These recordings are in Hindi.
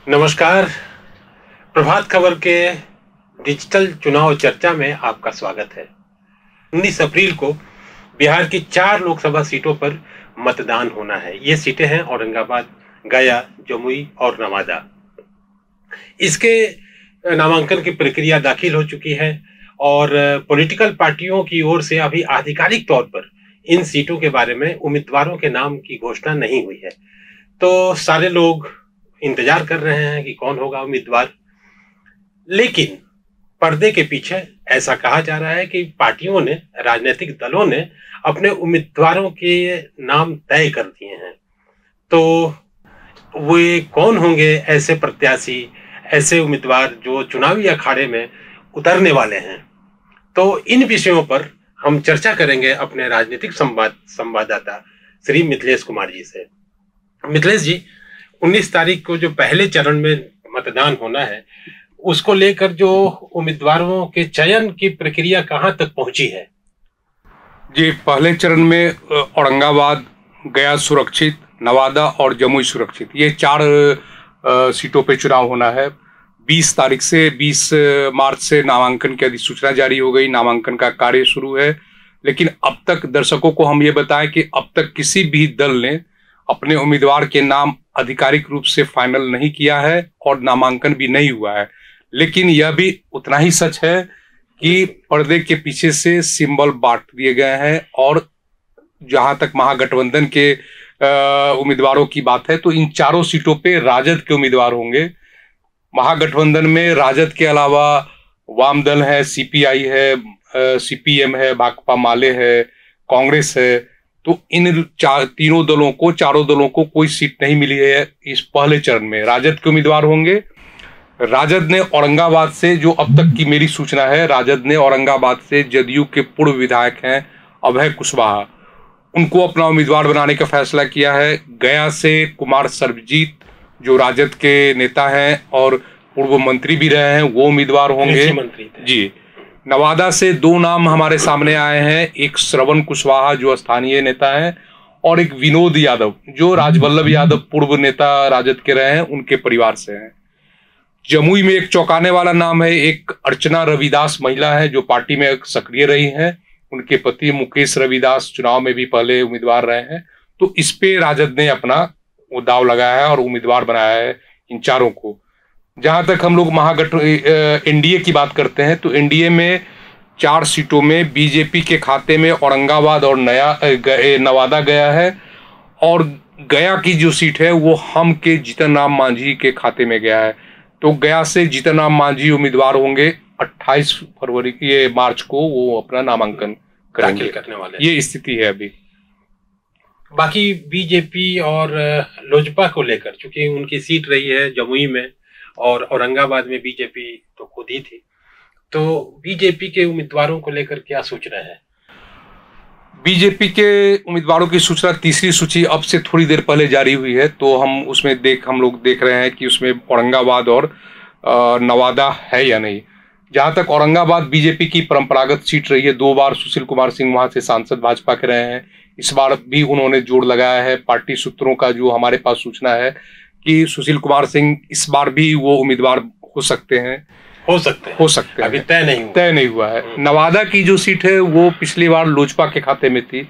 नमस्कार। प्रभात खबर के डिजिटल चुनाव चर्चा में आपका स्वागत है। 19 अप्रैल को बिहार की 4 लोकसभा सीटों पर मतदान होना है। ये सीटें हैं औरंगाबाद, गया, जमुई और नवादा। इसके नामांकन की प्रक्रिया दाखिल हो चुकी है और पॉलिटिकल पार्टियों की ओर से अभी आधिकारिक तौर पर इन सीटों के बारे में उम्मीदवारों के नाम की घोषणा नहीं हुई है। तो सारे लोग इंतजार कर रहे हैं कि कौन होगा उम्मीदवार। लेकिन पर्दे के पीछे ऐसा कहा जा रहा है कि पार्टियों ने, राजनीतिक दलों ने अपने उम्मीदवारों के नाम तय कर दिए हैं। तो वे कौन होंगे ऐसे प्रत्याशी, ऐसे उम्मीदवार जो चुनावी अखाड़े में उतरने वाले हैं? तो इन विषयों पर हम चर्चा करेंगे अपने राजनीतिक संवाददाता श्री मिथिलेश कुमार जी से। मिथिलेश जी, 19 तारीख को जो पहले चरण में मतदान होना है, उसको लेकर जो उम्मीदवारों के चयन की प्रक्रिया कहां तक पहुंची है? जी, पहले चरण में औरंगाबाद, गया सुरक्षित, नवादा और जमुई सुरक्षित, ये 4 सीटों पे चुनाव होना है। 20 तारीख से 20 मार्च से नामांकन की अधिसूचना जारी हो गई, नामांकन का कार्य शुरू है। लेकिन अब तक दर्शकों को हम ये बताएं कि अब तक किसी भी दल ने अपने उम्मीदवार के नाम आधिकारिक रूप से फाइनल नहीं किया है और नामांकन भी नहीं हुआ है। लेकिन यह भी उतना ही सच है कि पर्दे के पीछे से सिंबल बांट दिए गए हैं। और जहां तक महागठबंधन के उम्मीदवारों की बात है, तो इन 4 सीटों पे राजद के उम्मीदवार होंगे। महागठबंधन में राजद के अलावा वाम दल है, सीपीआई है, सीपीएम है, भाकपा माले है, कांग्रेस है। तो इन चारों दलों को कोई सीट नहीं मिली है इस पहले चरण में। राजद के उम्मीदवार होंगे। राजद ने औरंगाबाद से, जो अब तक की मेरी सूचना है, राजद ने औरंगाबाद से जदयू के पूर्व विधायक हैं अभय कुशवाहा, उनको अपना उम्मीदवार बनाने का फैसला किया है। गया से कुमार सर्वजीत, जो राजद के नेता हैं और पूर्व मंत्री भी रहे हैं, वो उम्मीदवार होंगे। मंत्री थे जी। नवादा से 2 नाम हमारे सामने आए हैं, एक श्रवण कुशवाहा जो स्थानीय नेता हैं, और एक विनोद यादव जो राजवल्लभ यादव पूर्व नेता राजद के रहे हैं, उनके परिवार से हैं। जमुई में एक चौंकाने वाला नाम है, एक अर्चना रविदास महिला है जो पार्टी में सक्रिय रही हैं। उनके पति मुकेश रविदास चुनाव में भी पहले उम्मीदवार रहे हैं। तो इस पे राजद ने अपना वो दाव लगाया है और उम्मीदवार बनाया है इन 4 को। जहां तक हम लोग एनडीए की बात करते हैं, तो एनडीए में 4 सीटों में बीजेपी के खाते में औरंगाबाद और नवादा गया है, और गया की जो सीट है वो हम के जीतन राम मांझी के खाते में गया है। तो गया से जीतन राम मांझी उम्मीदवार होंगे। 28 मार्च को वो अपना नामांकन दाखिल करने वाले। ये स्थिति है अभी। बाकी बीजेपी और लोजपा को लेकर, चूंकि उनकी सीट रही है जमुई में और औरंगाबाद में बीजेपी तो खुद ही थी, तो बीजेपी के उम्मीदवारों को लेकर क्या सूचना है? बीजेपी के उम्मीदवारों की सूचना, तीसरी सूची अब से थोड़ी देर पहले जारी हुई है, तो हम लोग देख रहे हैं कि उसमें औरंगाबाद और नवादा है या नहीं। जहां तक औरंगाबाद बीजेपी की परंपरागत सीट रही है, 2 बार सुशील कुमार सिंह वहां से सांसद भाजपा के रहे हैं। इस बार भी उन्होंने जोर लगाया है। पार्टी सूत्रों का जो हमारे पास सूचना है कि सुशील कुमार सिंह इस बार भी वो उम्मीदवार हो सकते हैं। अभी तय नहीं हुआ है। नवादा की जो सीट है वो पिछली बार लोजपा के खाते में थी,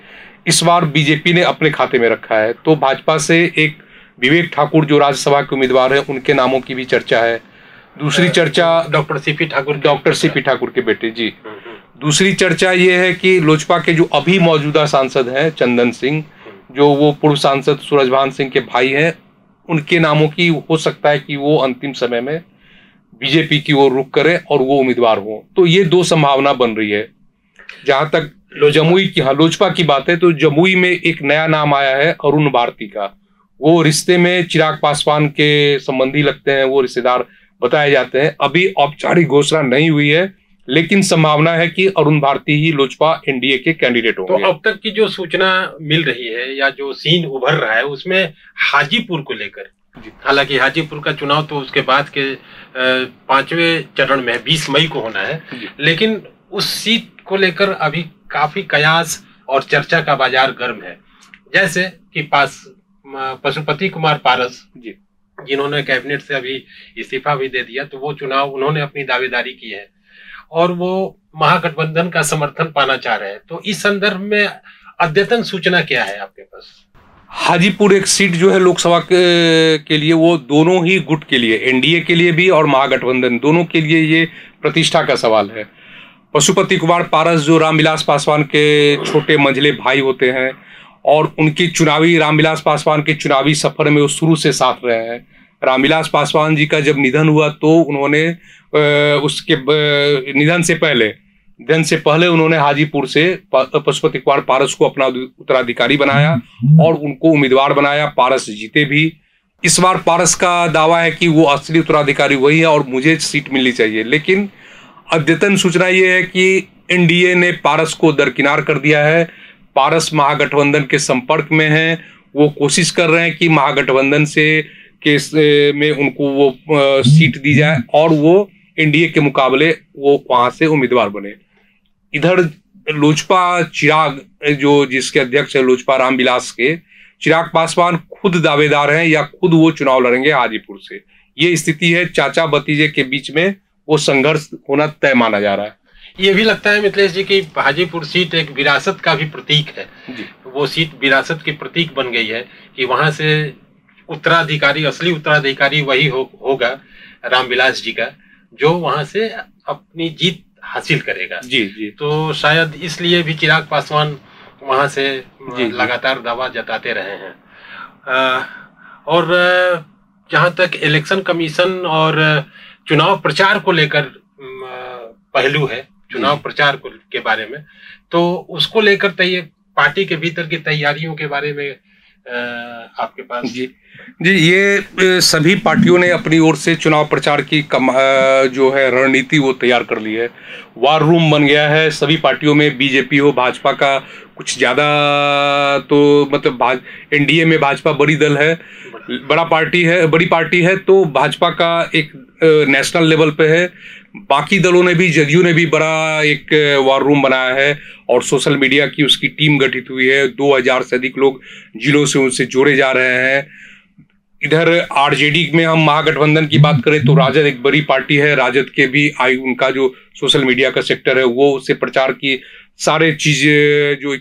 इस बार बीजेपी ने अपने खाते में रखा है। तो भाजपा से एक विवेक ठाकुर जो राज्यसभा के उम्मीदवार है, उनके नामों की भी चर्चा है। दूसरी चर्चा डॉक्टर सीपी ठाकुर के बेटे जी। दूसरी चर्चा ये है कि लोजपा के जो अभी मौजूदा सांसद हैं चंदन सिंह, जो वो पूर्व सांसद सूरजभान सिंह के भाई हैं, उनके नामों की हो सकता है कि वो अंतिम समय में बीजेपी की ओर रुख करे और वो उम्मीदवार हो। तो ये 2 संभावना बन रही है। जहां तक लोजपा की बात है, तो जमुई में एक नया नाम आया है अरुण भारती का। वो रिश्ते में चिराग पासवान के संबंधी लगते हैं, वो रिश्तेदार बताए जाते हैं। अभी औपचारिक घोषणा नहीं हुई है, लेकिन संभावना है कि अरुण भारती ही लोजपा एनडीए के कैंडिडेट होंगे। तो अब तक की जो सूचना मिल रही है या जो सीन उभर रहा है, उसमें हाजीपुर को लेकर, हालांकि हाजीपुर का चुनाव तो उसके बाद के 5वें चरण में 20 मई को होना है, लेकिन उस सीट को लेकर अभी काफी कयास और चर्चा का बाजार गर्म है। जैसे कि पशुपति कुमार पारस जिन्होंने कैबिनेट से अभी इस्तीफा भी दे दिया, तो वो चुनाव उन्होंने अपनी दावेदारी की है और वो महागठबंधन का समर्थन पाना चाह रहे हैं। तो इस संदर्भ में अद्यतन सूचना क्या है आपके पास? हाजीपुर एक सीट जो है लोकसभा के लिए, वो दोनों ही गुट के लिए, एनडीए के लिए भी और महागठबंधन दोनों के लिए ये प्रतिष्ठा का सवाल है। पशुपति कुमार पारस जो रामविलास पासवान के छोटे मंझले भाई होते हैं और उनकी रामविलास पासवान के चुनावी सफर में वो शुरू से साथ रहे हैं। रामविलास पासवान जी का जब निधन हुआ तो उन्होंने उसके निधन से पहले उन्होंने हाजीपुर से पशुपति कुमार पारस को अपना उत्तराधिकारी बनाया और उनको उम्मीदवार बनाया। पारस जीते भी। इस बार पारस का दावा है कि वो असली उत्तराधिकारी वही है और मुझे सीट मिलनी चाहिए, लेकिन अद्यतन सूचना ये है कि एनडीए ने पारस को दरकिनार कर दिया है। पारस महागठबंधन के संपर्क में हैं, वो कोशिश कर रहे हैं कि महागठबंधन में उनको वो सीट दी जाए और वो एनडीए के मुकाबले वो वहां से उम्मीदवार बने। इधर लोजपा जिसके अध्यक्ष है लोजपा रामविलास के, चिराग पासवान खुद दावेदार हैं या खुद वो चुनाव लड़ेंगे हाजीपुर से। ये स्थिति है, चाचा भतीजे के बीच में वो संघर्ष होना तय माना जा रहा है। ये भी लगता है मिथिलेश जी कि हाजीपुर सीट एक विरासत का भी प्रतीक है जी। वो सीट विरासत की प्रतीक बन गई है कि वहां से असली उत्तराधिकारी वही होगा रामविलास जी का, जो वहां से अपनी जीत हासिल करेगा जी जी। तो शायद इसलिए भी चिराग पासवान वहां से लगातार दावा जताते रहे हैं। और जहां तक इलेक्शन कमीशन और चुनाव प्रचार को लेकर पहलू है, चुनाव प्रचार के बारे में, तो उसको लेकर पार्टी के भीतर की तैयारियों के बारे में आपके पास? जी, ये सभी पार्टियों ने अपनी ओर से चुनाव प्रचार की जो है रणनीति वो तैयार कर ली है। वार रूम बन गया है सभी पार्टियों में। बीजेपी हो, भाजपा का कुछ ज्यादा तो मतलब एनडीए में भाजपा बड़ी पार्टी है तो भाजपा का एक नेशनल लेवल पे है। बाकी दलों ने भी, जदयू ने भी बड़ा एक वार रूम बनाया है और सोशल मीडिया की उसकी टीम गठित हुई है। 2000 से अधिक लोग जिलों से उनसे जोड़े जा रहे हैं। इधर आरजेडी में हम महागठबंधन की बात करें तो राजद एक बड़ी पार्टी है। राजद के भी उनका जो सोशल मीडिया का सेक्टर है वो उससे प्रचार की सारे चीजें जो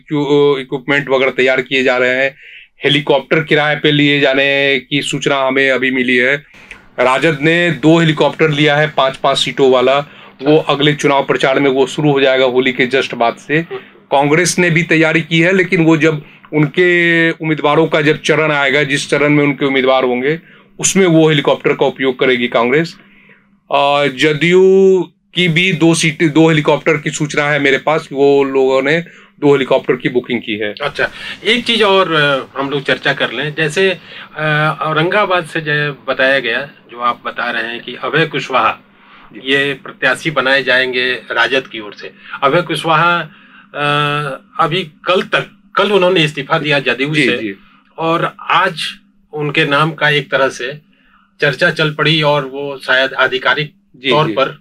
इक्विपमेंट वगैरह तैयार किए जा रहे हैं। हेलीकॉप्टर किराए पे लिए जाने की सूचना हमें अभी मिली है। राजद ने 2 हेलीकॉप्टर लिया है 5-5 सीटों वाला। वो अगले चुनाव प्रचार में वो शुरू हो जाएगा होली के जस्ट बाद से। कांग्रेस ने भी तैयारी की है, लेकिन वो जब उनके उम्मीदवारों का जब चरण आएगा, जिस चरण में उनके उम्मीदवार होंगे उसमें वो हेलीकॉप्टर का उपयोग करेगी कांग्रेस। जदयू की भी 2 हेलीकॉप्टर की सूचना है मेरे पास। वो लोगों ने 2 हेलीकॉप्टर की बुकिंग की है। अच्छा, एक चीज और हम लोग चर्चा कर लें। जैसे औरंगाबाद से बताया गया, जो आप बता रहे हैं कि अभय कुशवाहा ये प्रत्याशी बनाए जाएंगे राजद की ओर से। अभय कुशवाहा अभी कल उन्होंने इस्तीफा दिया जदयू से और आज उनके नाम का एक तरह से चर्चा चल पड़ी और वो शायद आधिकारिक तौर पर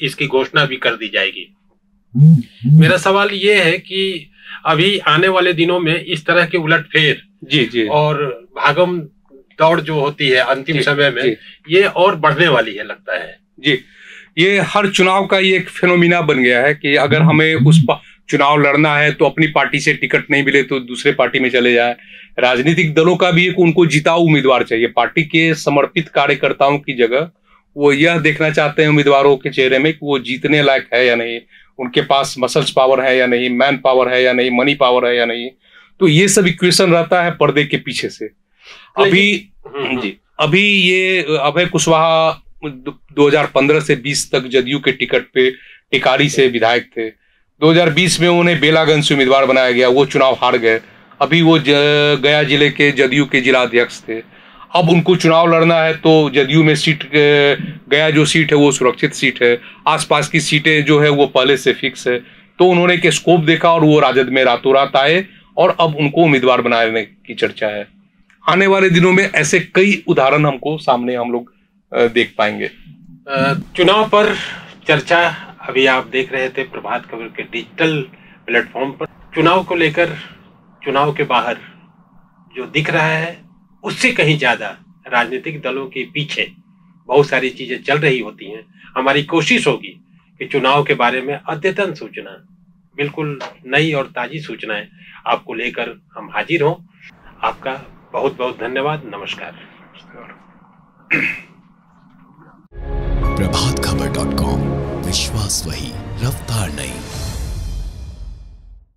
इसकी घोषणा भी कर दी जाएगी। मेरा सवाल ये है कि अभी आने वाले दिनों में इस तरह के उलटफेर और भागम दौड़ जो होती है अंतिम समय में, ये और बढ़ने वाली है लगता है जी। ये हर चुनाव का ये एक फेनोमिना बन गया है कि अगर हमें उस चुनाव लड़ना है तो अपनी पार्टी से टिकट नहीं मिले तो दूसरे पार्टी में चले जाए। राजनीतिक दलों का भी एक उनको जिताऊ उम्मीदवार चाहिए। पार्टी के समर्पित कार्यकर्ताओं की जगह वो यह देखना चाहते हैं उम्मीदवारों के चेहरे में कि वो जीतने लायक है या नहीं, उनके पास मसल्स पावर है या नहीं, मैन पावर है या नहीं, मनी पावर है या नहीं। तो ये सब इक्वेशन रहता है पर्दे के पीछे से। अभी ये अभय कुशवाहा 2015 से 20 तक जदयू के टिकट पे टिकारी से विधायक थे। 2020 में उन्हें बेलागंज से उम्मीदवार बनाया गया, वो चुनाव हार गए। अभी वो गया जिले के जदयू के जिला अध्यक्ष थे। अब उनको चुनाव लड़ना है तो जदयू में गया जो सीट है वो सुरक्षित सीट है। आसपास की सीटें जो है वो पहले से फिक्स है। तो उन्होंने एक स्कोप देखा और वो राजद में रातों रात आए और अब उनको उम्मीदवार बनाने की चर्चा है। आने वाले दिनों में ऐसे कई उदाहरण हमको सामने हम लोग देख पाएंगे। चुनाव पर चर्चा अभी आप देख रहे थे प्रभात खबर के डिजिटल प्लेटफॉर्म पर। चुनाव को लेकर, चुनाव के बाहर जो दिख रहा है उससे कहीं ज्यादा राजनीतिक दलों के पीछे बहुत सारी चीजें चल रही होती हैं। हमारी कोशिश होगी कि चुनाव के बारे में अद्यतन सूचना, बिल्कुल नई और ताजी सूचनाएं आपको लेकर हम हाजिर हों। आपका बहुत बहुत धन्यवाद। नमस्कार। प्रभातखबर.com, विश्वास वही, रफ्तार नहीं।